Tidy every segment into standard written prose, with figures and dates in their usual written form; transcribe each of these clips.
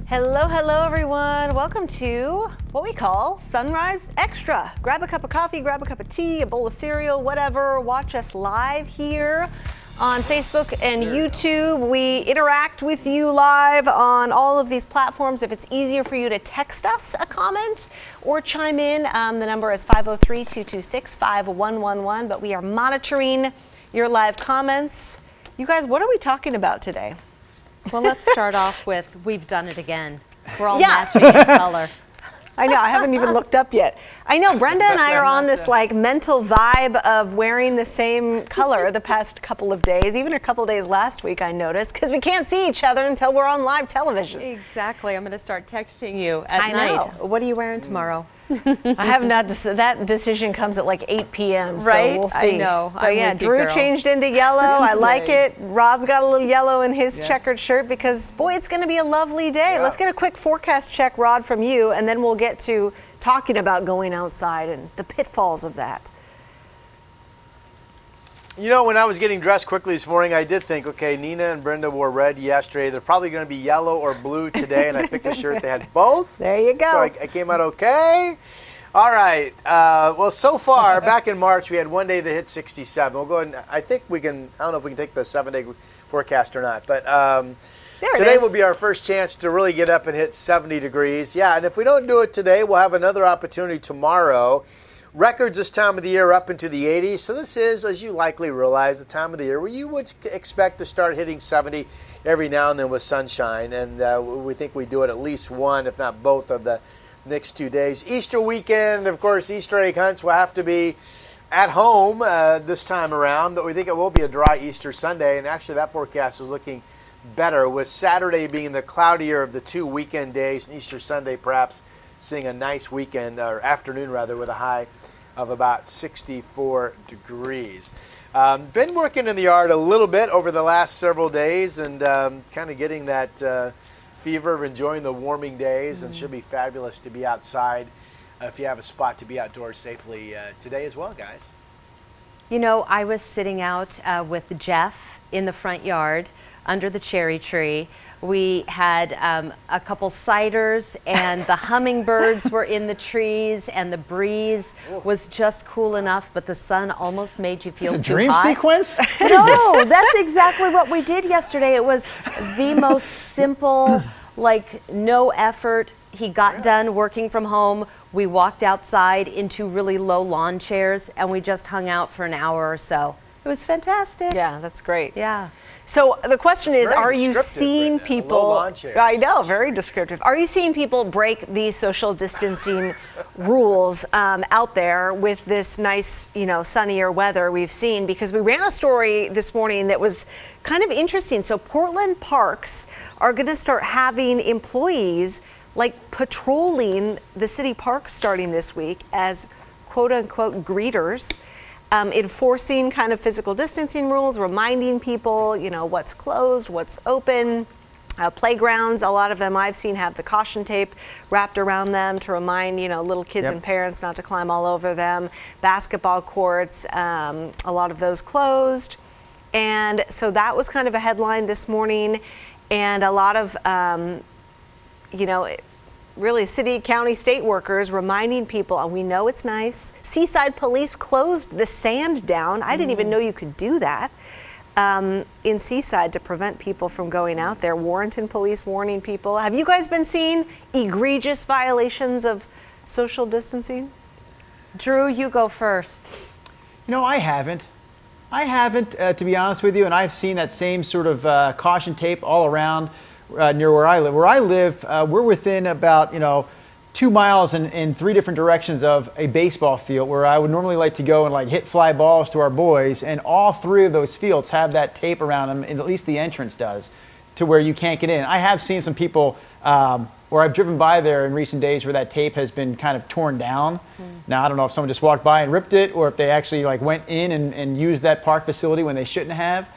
Hello, hello everyone. Welcome to what we call Sunrise Extra. Grab a cup of coffee, grab a cup of tea, a bowl of cereal, whatever. Watch us live here on Facebook and YouTube. We interact with you live on all of these platforms. If it's easier for you to text us a comment or chime in, the number is 503-226-5111, but we are monitoring your live comments. You guys, what are we talking about today? Well, let's start off with we've done it again. We're all matching in color. I know, I haven't even looked up yet. I know Brenda and I are on this like mental vibe of wearing the same color the past couple of days, even a couple of days last week I noticed, because we can't see each other until we're on live television. Exactly. I'm going to start texting you at night. What are you wearing tomorrow? I have not, that decision comes at like 8 p.m. Right? So we'll see. I know. But yeah, Drew changed into yellow. I like it. Rod's got a little yellow in his checkered shirt because, boy, it's going to be a lovely day. Yeah. Let's get a quick forecast check, Rod, from you, and then we'll get to talking about going outside and the pitfalls of that. You know, when I was getting dressed quickly this morning, I did think, okay, Nina and Brenda wore red yesterday. They're probably going to be yellow or blue today, and I picked a shirt that had both. There you go. So I came out okay. All right. Well, so far, back in March, we had one day that hit 67. We'll go ahead and I think we can, I don't know if we can take the 7-day forecast or not, but today will be our first chance to really get up and hit 70 degrees. Yeah, and if we don't do it today, we'll have another opportunity tomorrow. Records this time of the year up into the 80s. So this is, as you likely realize, the time of the year where you would expect to start hitting 70 every now and then with sunshine. And we think we do it at least one, if not both, of the next 2 days. Easter weekend, of course, Easter egg hunts will have to be at home this time around. But we think it will be a dry Easter Sunday. And actually that forecast is looking better, with Saturday being the cloudier of the 2 weekend days and Easter Sunday perhaps seeing a nice weekend, or afternoon rather, with a high of about 64 degrees. Been working in the yard a little bit over the last several days and kind of getting that fever of enjoying the warming days, and should be fabulous to be outside if you have a spot to be outdoors safely today as well, guys. You know, I was sitting out with Jeff in the front yard under the cherry tree. We had a couple ciders, and the hummingbirds were in the trees, and the breeze was just cool enough, but the sun almost made you feel too hot. It's a dream sequence? No, that's exactly what we did yesterday. It was the most simple, like no effort. He got done working from home. We walked outside into really low lawn chairs, and we just hung out for an hour or so. It was fantastic. Yeah, that's great. Yeah. So the question is, are you seeing people, I know, very descriptive. Are you seeing people break these social distancing rules out there with this nice, sunnier weather we've seen? Because we ran a story this morning that was kind of interesting. So Portland parks are going to start having employees like patrolling the city parks starting this week as quote unquote greeters. Enforcing kind of physical distancing rules, reminding people, what's closed, what's open. Playgrounds, a lot of them I've seen have the caution tape wrapped around them to remind, little kids and parents not to climb all over them. Basketball courts, a lot of those closed. And so that was kind of a headline this morning. And a lot of, really city, county, state workers reminding people, and we know it's nice. Seaside Police closed the sand down. I didn't even know you could do that in Seaside to prevent people from going out there. Warrenton Police warning people. Have you guys been seeing egregious violations of social distancing? Drew, you go first. I haven't. To be honest with you, and I've seen that same sort of caution tape all around near where I live. Where I live, we're within about 2 miles in 3 different directions of a baseball field where I would normally like to go and hit fly balls to our boys, and all 3 of those fields have that tape around them, and at least the entrance does, to where you can't get in. I have seen some people where I've driven by there in recent days where that tape has been kind of torn down. Now I don't know if someone just walked by and ripped it, or if they actually went in and used that park facility when they shouldn't have.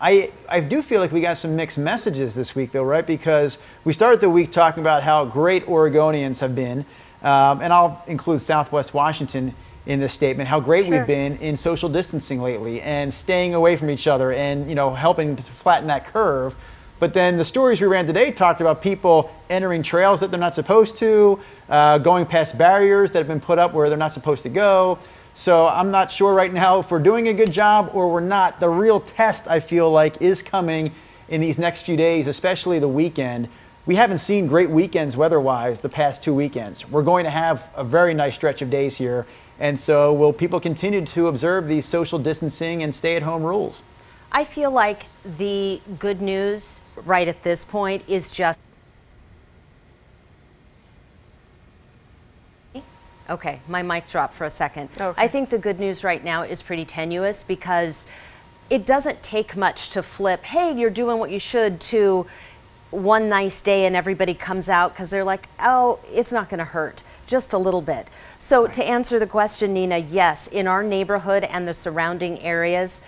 I do feel like we got some mixed messages this week, though, right? Because we started the week talking about how great Oregonians have been, and I'll include Southwest Washington in this statement, how great we've been in social distancing lately and staying away from each other and, helping to flatten that curve. But then the stories we ran today talked about people entering trails that they're not supposed to, going past barriers that have been put up where they're not supposed to go. So I'm not sure right now if we're doing a good job or we're not. The real test, I feel like, is coming in these next few days, especially the weekend. We haven't seen great weekends weather-wise the past 2 weekends. We're going to have a very nice stretch of days here. And so will people continue to observe these social distancing and stay-at-home rules? I feel like the good news right at this point is just, okay, my mic dropped for a second. Okay. I think the good news right now is pretty tenuous because it doesn't take much to flip, hey, you're doing what you should, to one nice day and everybody comes out because they're like, oh, it's not going to hurt, just a little bit. So to answer the question, Nina, yes, in our neighborhood and the surrounding areas,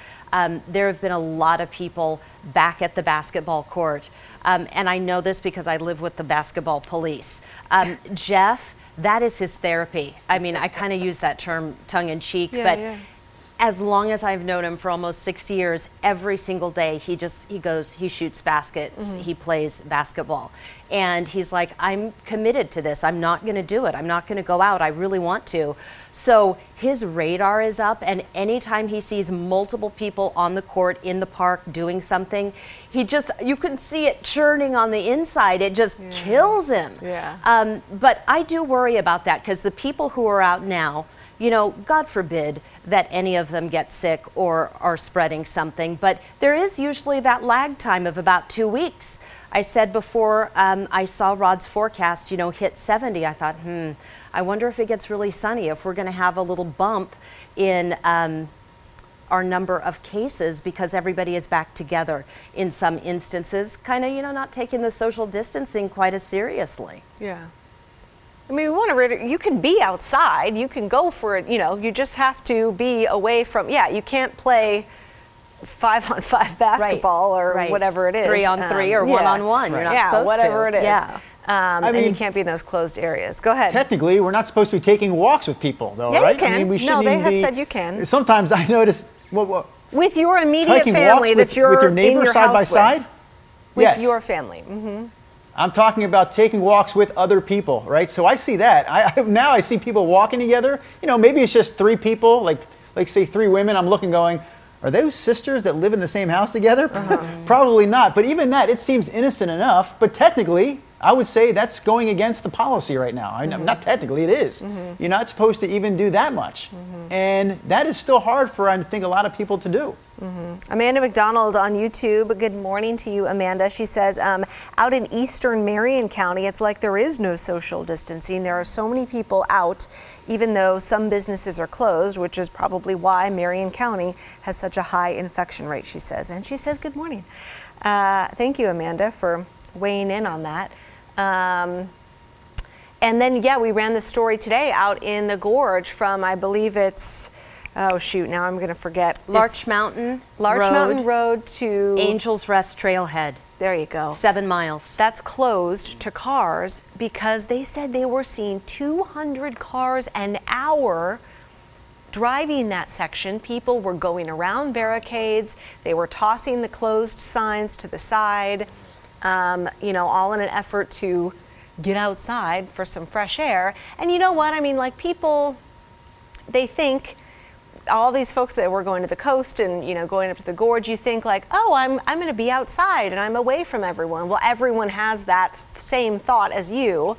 there have been a lot of people back at the basketball court. And I know this because I live with the basketball police. Jeff, that is his therapy. I mean, I kind of use that term tongue in cheek, but as long as I've known him for almost 6 years, every single day he goes, he shoots baskets, he plays basketball. And he's like, I'm committed to this. I'm not going to do it. I'm not going to go out. I really want to. So his radar is up, and anytime he sees multiple people on the court, in the park, doing something, you can see it churning on the inside. It just kills him. Yeah. But I do worry about that because the people who are out now, you know, God forbid that any of them get sick or are spreading something, but there is usually that lag time of about 2 weeks. I said before I saw Rod's forecast, you know, hit 70, I thought, I wonder if it gets really sunny, if we're going to have a little bump in our number of cases because everybody is back together in some instances, kind of, you know, not taking the social distancing quite as seriously. Yeah. I mean, we want to, you can be outside, you can go for it, you know, you just have to be away from, you can't play 5-on-5 basketball or whatever it is. 3-on-3 or 1-on-1. You're not supposed to. Whatever it is. Yeah. I mean, you can't be in those closed areas. Go ahead. Technically, we're not supposed to be taking walks with people, though, Yeah, right? you can. I mean, we No, shouldn't they even have be- said you can. Sometimes I notice With your immediate taking family walks that you're with your neighbor in your side house by side. with Yes. your family. Mm-hmm. I'm talking about taking walks with other people, right? So I see that. Now I see people walking together. You know, maybe it's just 3 people, like say 3 women. I'm looking going, are those sisters that live in the same house together? Probably not. But even that, it seems innocent enough. But technically, I would say that's going against the policy right now. Not technically, it is. You're not supposed to even do that much. And that is still hard for, I think, a lot of people to do. Amanda McDonald on YouTube. Good morning to you, Amanda. She says, out in eastern Marion County, it's like there is no social distancing. There are so many people out, even though some businesses are closed, which is probably why Marion County has such a high infection rate, she says. And she says, good morning. Thank you, Amanda, for weighing in on that. And then, we ran the story today out in the gorge from, I believe it's, oh shoot, now I'm going to forget. Larch Mountain Road to Angels Rest Trailhead. There you go. 7 miles. That's closed to cars because they said they were seeing 200 cars an hour driving that section. People were going around barricades. They were tossing the closed signs to the side, you know, all in an effort to get outside for some fresh air. And you know what? I mean, like, people, they think, all these folks that were going to the coast and, you know, going up to the gorge, you think like, oh, I'm going to be outside and I'm away from everyone. Well, everyone has that same thought as you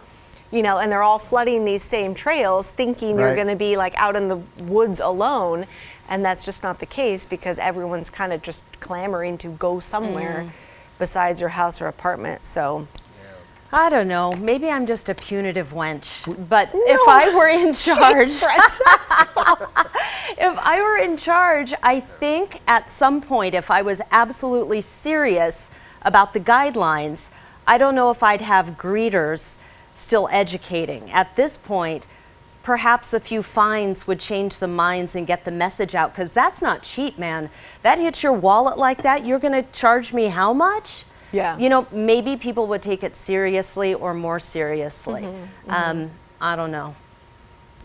know, and they're all flooding these same trails thinking you're going to be like out in the woods alone. And that's just not the case because everyone's kind of just clamoring to go somewhere besides your house or apartment. So I don't know. Maybe I'm just a punitive wench. But if I were in charge, if I were in charge, I think at some point, if I was absolutely serious about the guidelines, I don't know if I'd have greeters still educating. At this point, perhaps a few fines would change some minds and get the message out, because that's not cheap, man. That hits your wallet like that, you're going to charge me how much? Yeah. You know, maybe people would take it seriously or more seriously. I don't know.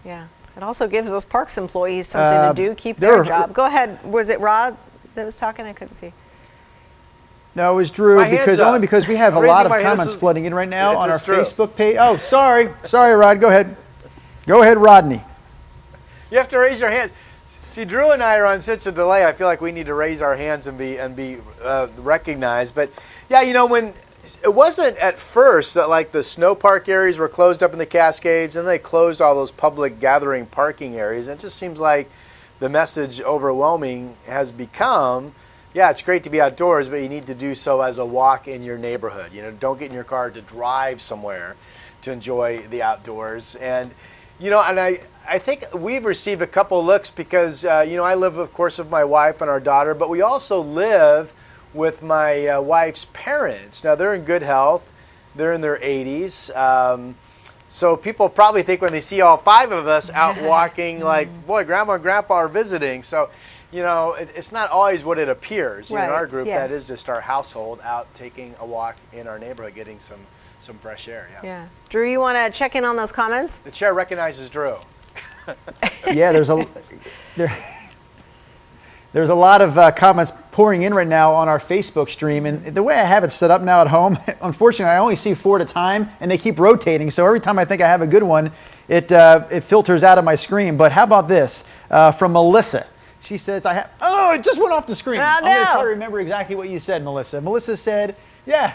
Yeah. It also gives those parks employees something to do, keep their job. Go ahead. Was it Rod that was talking? I couldn't see. No, it was Drew, My hand's only up. because we have a I'm lot of raising my hand. comments flooding in right now on our It's Drew. Facebook page. Oh, sorry, Rod. Go ahead. Go ahead, Rodney. You have to raise your hands. See, Drew and I are on such a delay. I feel like we need to raise our hands and be recognized. But yeah, you know, when it wasn't at first that like the snow park areas were closed up in the Cascades, and they closed all those public gathering parking areas. And it just seems like the message overwhelming has become, yeah, it's great to be outdoors, but you need to do so as a walk in your neighborhood. You know, don't get in your car to drive somewhere to enjoy the outdoors. And you know, and I think we've received a couple looks because, you know, I live, of course, with my wife and our daughter, but we also live with my wife's parents. Now, they're in good health. They're in their 80s. So people probably think when they see all 5 of us out walking, like, boy, Grandma and Grandpa are visiting. So, you know, it's not always what it appears. You know, in our group, that is just our household out taking a walk in our neighborhood, getting some fresh air. Yeah. Drew, you want to check in on those comments? The chair recognizes Drew. Yeah, there's a lot of comments pouring in right now on our Facebook stream, and the way I have it set up now at home, unfortunately, I only see 4 at a time, and they keep rotating. So every time I think I have a good one, it filters out of my screen. But how about this from Melissa? She says, it just went off the screen. I'm going to try to remember exactly what you said, Melissa. Melissa said, yeah.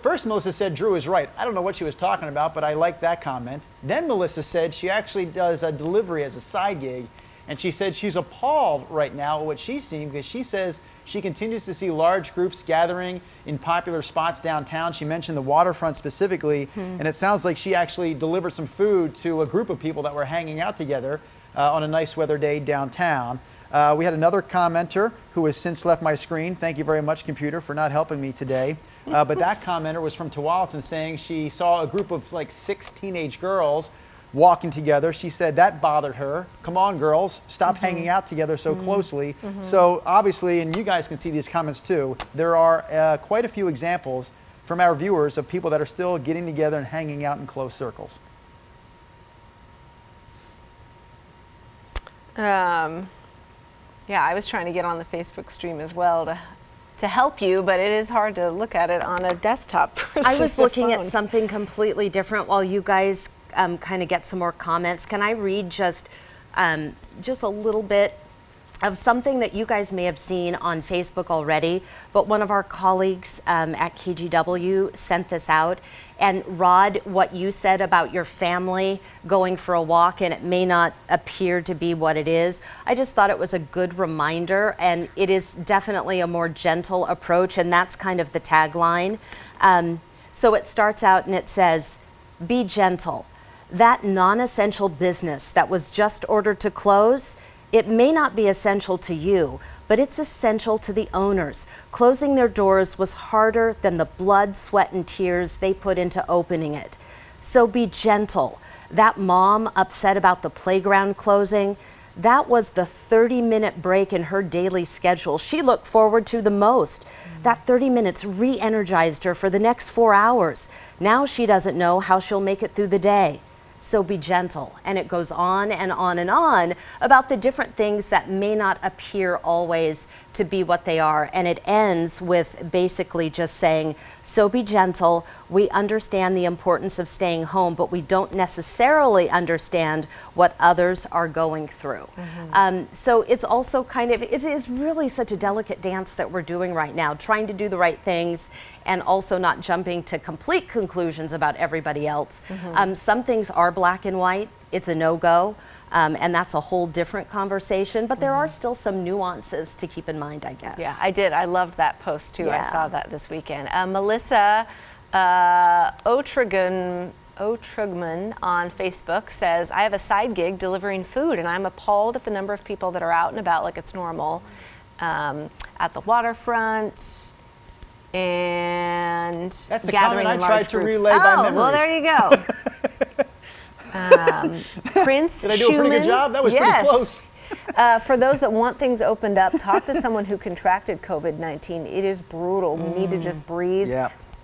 First, Melissa said Drew is right. I don't know what she was talking about, but I like that comment. Then Melissa said she actually does a delivery as a side gig, and she said she's appalled right now at what she's seeing because she says she continues to see large groups gathering in popular spots downtown. She mentioned the waterfront specifically, and it sounds like she actually delivered some food to a group of people that were hanging out together on a nice weather day downtown. We had another commenter who has since left my screen. Thank you very much, computer, for not helping me today. But that commenter was from Tualatin saying she saw a group of like 6 teenage girls walking together. She said that bothered her. Come on, girls, stop hanging out together so closely. So obviously, and you guys can see these comments too, there are quite a few examples from our viewers of people that are still getting together and hanging out in close circles. Yeah, I was trying to get on the Facebook stream as well to help you, but it is hard to look at it on a desktop versus I was looking phone. at something completely different while you guys kind of get some more comments. Can I read just a little bit of something that you guys may have seen on Facebook already, but one of our colleagues at KGW sent this out. And Rod, what you said about your family going for a walk and it may not appear to be what it is, I just thought it was a good reminder, and it is definitely a more gentle approach, and that's kind of the tagline. So it starts out and it says, "Be gentle. That non-essential business that was just ordered to close, it may not be essential to you, but it's essential to the owners. Closing their doors was harder than the blood, sweat, and tears they put into opening it. So be gentle. That mom upset about the playground closing, that was the 30-minute break in her daily schedule she looked forward to the most. That 30 minutes re-energized her for the next 4 hours. Now she doesn't know how she'll make it through the day. So be gentle." And it goes on and on and on about the different things that may not appear always to be what they are. And it ends with basically just saying, so be gentle. We understand the importance of staying home, but we don't necessarily understand what others are going through. So it's also kind of, it is really such a delicate dance that we're doing right now, trying to do the right things and also not jumping to complete conclusions about everybody else. Some things are black and white. It's a no-go. And that's a whole different conversation, but there are still some nuances to keep in mind, I guess. Yeah, I did. I loved that post too. Yeah. I saw that this weekend. Melissa Otrugman on Facebook says, "I have a side gig delivering food, and I'm appalled at the number of people that are out and about like it's normal at the waterfront and That's the gathering comment in I large tried to groups." relay by memory. Well, there you go. Prince Did I do a pretty good job? That was yes. pretty close. For those that want things opened up, talk to someone who contracted COVID-19. It is brutal. We need to just breathe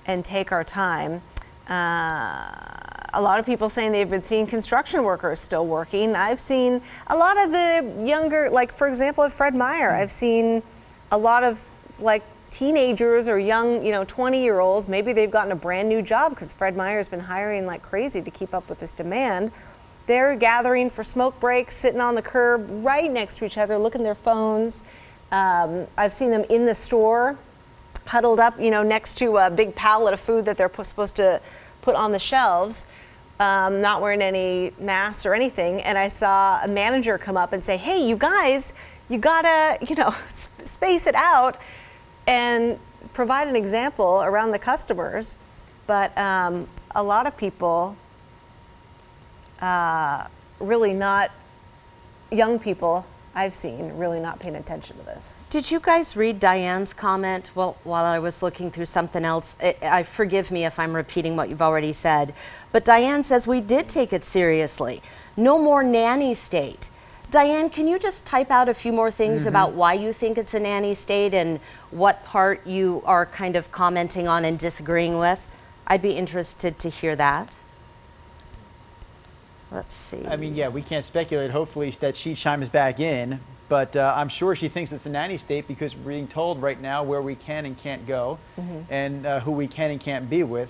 and take our time. A lot of people saying they've been seeing construction workers still working. I've seen a lot of the younger, like for example at Fred Meyer, I've seen a lot of like teenagers or young, 20-year-olds. Maybe they've gotten a brand new job because Fred Meyer's been hiring like crazy to keep up with this demand. They're gathering for smoke breaks, sitting on the curb right next to each other, looking at their phones. I've seen them in the store, huddled up, next to a big pallet of food that they're supposed to put on the shelves, not wearing any masks or anything. And I saw a manager come up and say, "Hey, you guys, you gotta, space it out," and provide an example around the customers. But a lot of people, really not, young people I've seen really not paying attention to this. Did you guys read Diane's comment? Well, while I was looking through something else, forgive me if I'm repeating what you've already said, but Diane says we did take it seriously. No more nanny state. Diane, can you just type out a few more things about why you think it's a nanny state and what part you are kind of commenting on and disagreeing with? I'd be interested to hear that. Let's see. I mean, yeah, we can't speculate. Hopefully that she chimes back in, but I'm sure she thinks it's a nanny state because we're being told right now where we can and can't go, and who we can and can't be with.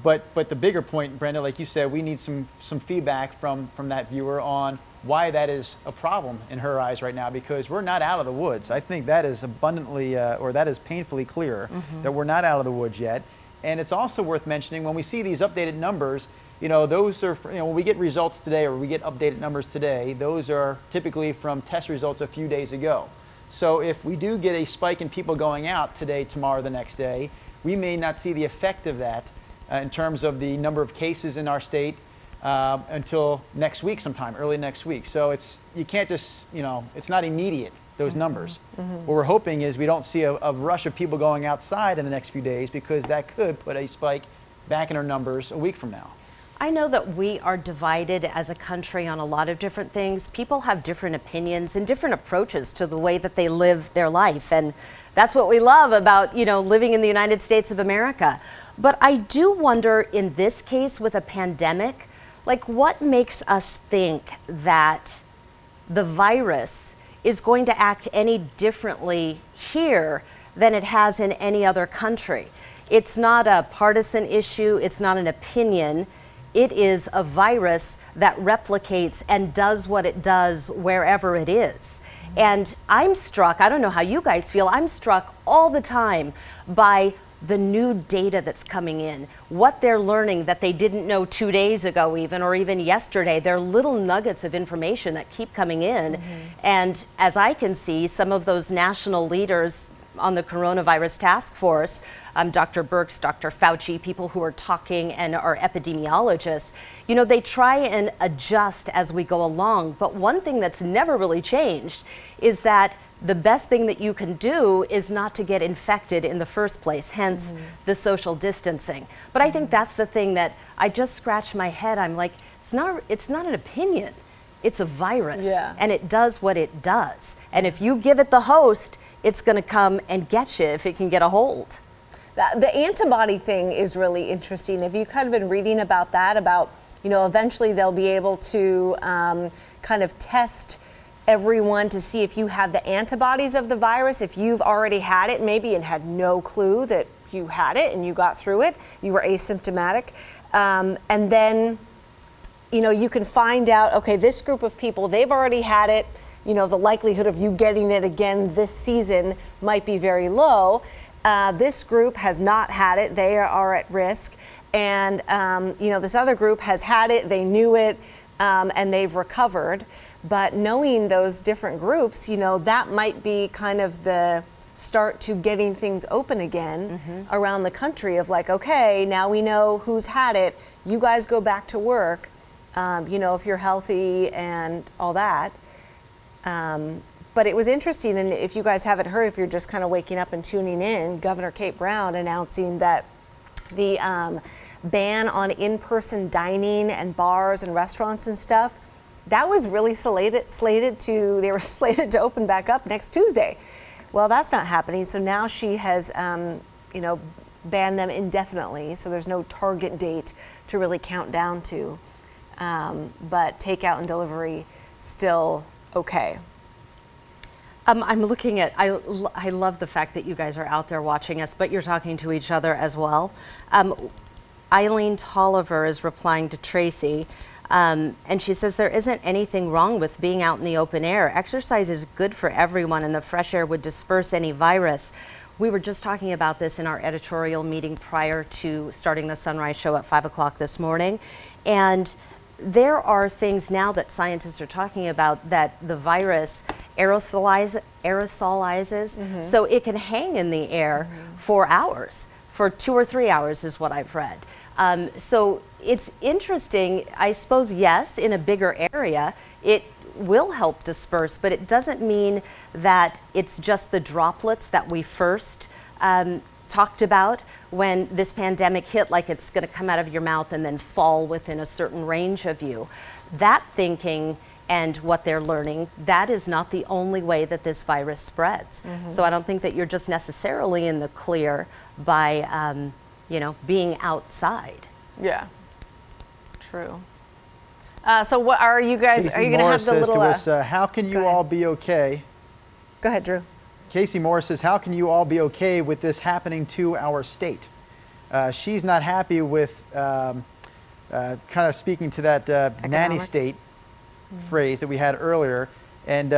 But the bigger point, Brenda, like you said, we need some feedback from that viewer on why that is a problem in her eyes right now, because we're not out of the woods. I think that is abundantly, or that is painfully clear that we're not out of the woods yet. And it's also worth mentioning when we see these updated numbers, those are, when we get results today or we get updated numbers today, those are typically from test results a few days ago. So if we do get a spike in people going out today, tomorrow, the next day, we may not see the effect of that in terms of the number of cases in our state until next week sometime, early next week. So you can't just, it's not immediate, those numbers. What we're hoping is we don't see a rush of people going outside in the next few days, because that could put a spike back in our numbers a week from now. I know that we are divided as a country on a lot of different things. People have different opinions and different approaches to the way that they live their life. And that's what we love about, living in the United States of America. But I do wonder in this case with a pandemic, like what makes us think that the virus is going to act any differently here than it has in any other country? It's not a partisan issue. It's not an opinion. It is a virus that replicates and does what it does wherever it is. And I'm struck, I don't know how you guys feel, I'm struck all the time by the new data that's coming in, what they're learning that they didn't know 2 days ago even, or even yesterday. They're little nuggets of information that keep coming in. And as I can see, some of those national leaders on the coronavirus task force, Dr. Birx, Dr. Fauci, people who are talking and are epidemiologists, they try and adjust as we go along. But one thing that's never really changed is that the best thing that you can do is not to get infected in the first place, hence the social distancing. But I think that's the thing that I just scratch my head. I'm like, it's not an opinion. It's a virus, and it does what it does. And if you give it the host, it's going to come and get you if it can get a hold. The antibody thing is really interesting. Have you kind of been reading about that, about, eventually they'll be able to kind of test everyone to see if you have the antibodies of the virus, if you've already had it maybe and had no clue that you had it and you got through it, you were asymptomatic. And then, you can find out, okay, this group of people, they've already had it, the likelihood of you getting it again this season might be very low. This group has not had it, they are at risk. And, this other group has had it, they knew it, and they've recovered. But knowing those different groups, that might be kind of the start to getting things open again around the country of like, okay, now we know who's had it, you guys go back to work, if you're healthy and all that. But it was interesting, and if you guys haven't heard, if you're just kind of waking up and tuning in, Governor Kate Brown announcing that the ban on in-person dining and bars and restaurants and stuff, that was really they were slated to open back up next Tuesday. Well, that's not happening. So now she has, banned them indefinitely. So there's no target date to really count down to. But takeout and delivery still okay. I'm looking at, I love the fact that you guys are out there watching us, but you're talking to each other as well. Eileen Tolliver is replying to Tracy, and she says there isn't anything wrong with being out in the open air. Exercise is good for everyone, and the fresh air would disperse any virus. We were just talking about this in our editorial meeting prior to starting the Sunrise Show at 5 o'clock this morning, and there are things now that scientists are talking about that the virus aerosolizes, so it can hang in the air for hours, for 2 or 3 hours is what I've read. So it's interesting, I suppose, yes, in a bigger area, it will help disperse, but it doesn't mean that it's just the droplets that we first talked about when this pandemic hit, like it's going to come out of your mouth and then fall within a certain range of you. That thinking and what they're learning, that is not the only way that this virus spreads. So I don't think that you're just necessarily in the clear by, you know, being outside. Yeah, true. So what are you guys, are you going to have the little... Casey Morris says to us, how can you all be okay? Go ahead, Drew. Casey Morris says, how can you all be okay with this happening to our state? She's not happy with, kind of speaking to that nanny state phrase that we had earlier. And,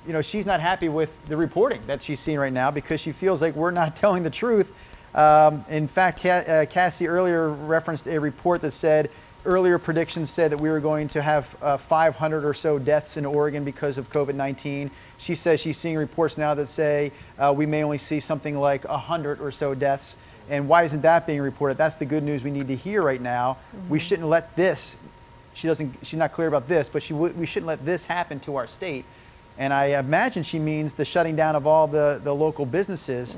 you know, she's not happy with the reporting that she's seeing right now because she feels like we're not telling the truth. In fact, Cassie earlier referenced a report that said, earlier predictions said that we were going to have 500 or so deaths in Oregon because of COVID-19. She says she's seeing reports now that say we may only see something like 100 or so deaths. And why isn't that being reported? That's the good news we need to hear right now. We shouldn't let this, she's not clear about this, but we shouldn't let this happen to our state. And I imagine she means the shutting down of all the local businesses.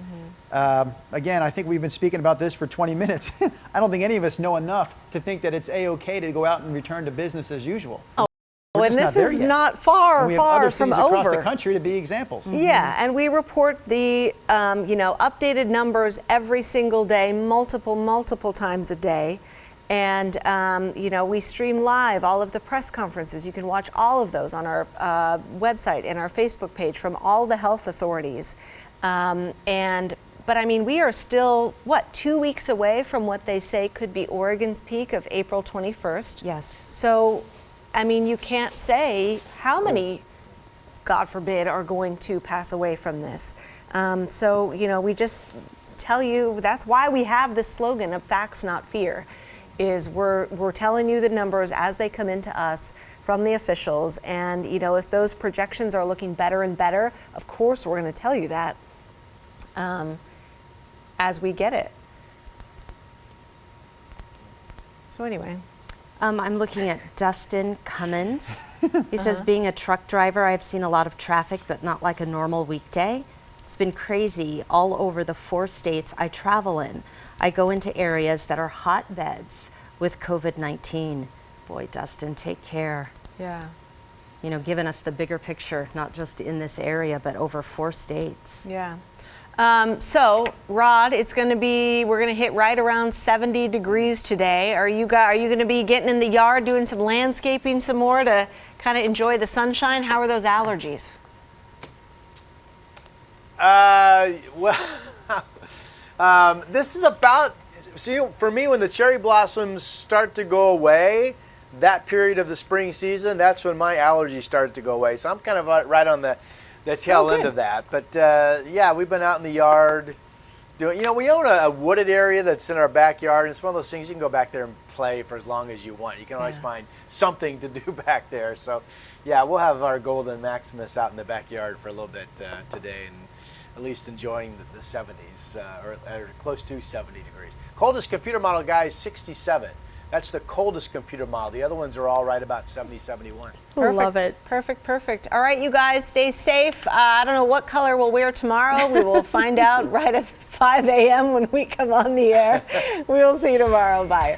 Again, I think we've been speaking about this for 20 minutes. I don't think any of us know enough to think that it's A-okay to go out and return to business as usual. Oh, and this is not far from over. Across the country to be examples. Yeah, and we report the you know, updated numbers every single day, multiple times a day. And, you know, we stream live all of the press conferences. You can watch all of those on our website and our Facebook page from all the health authorities. But I mean, we are still, what, 2 weeks away from what they say could be Oregon's peak of April 21st. Yes. So, I mean, you can't say how many, God forbid, are going to pass away from this. So, you know, we just tell you, that's why we have this slogan of facts, not fear. Is we're telling you the numbers as they come into us from the officials, and you know, if those projections are looking better and better, of course we're going to tell you that as we get it. So anyway, I'm looking at Dustin Cummins. He says, being a truck driver, I've seen a lot of traffic, but not like a normal weekday. It's been crazy all over the 4 states I travel in. I go into areas that are hotbeds with COVID-19. Boy, Dustin, take care. yeah. You know, giving us the bigger picture, not just in this area, but over 4 states. Yeah. So, Rod, it's going to be, we're going to hit right around 70 degrees today. Are you going to be getting in the yard, doing some landscaping some more to kind of enjoy the sunshine? How are those allergies? Well, this is about, see, for me, when the cherry blossoms start to go away, that period of the spring season, that's when my allergies started to go away. So I'm kind of right on the tail end of that. But yeah, we've been out in the yard doing, you know, we own a wooded area that's in our backyard. And it's one of those things you can go back there and play for as long as you want. You can always find something to do back there. So yeah, we'll have our Golden Maximus out in the backyard for a little bit today, and at least enjoying the 70s or close to 70 degrees. Coldest computer model, guys, 67. That's the coldest computer model. The other ones are all right about 70, 71. Perfect. Love it. Perfect. All right, you guys, stay safe. I don't know what color we'll wear tomorrow. We will find out right at 5 a.m. when we come on the air. We will see you tomorrow. Bye.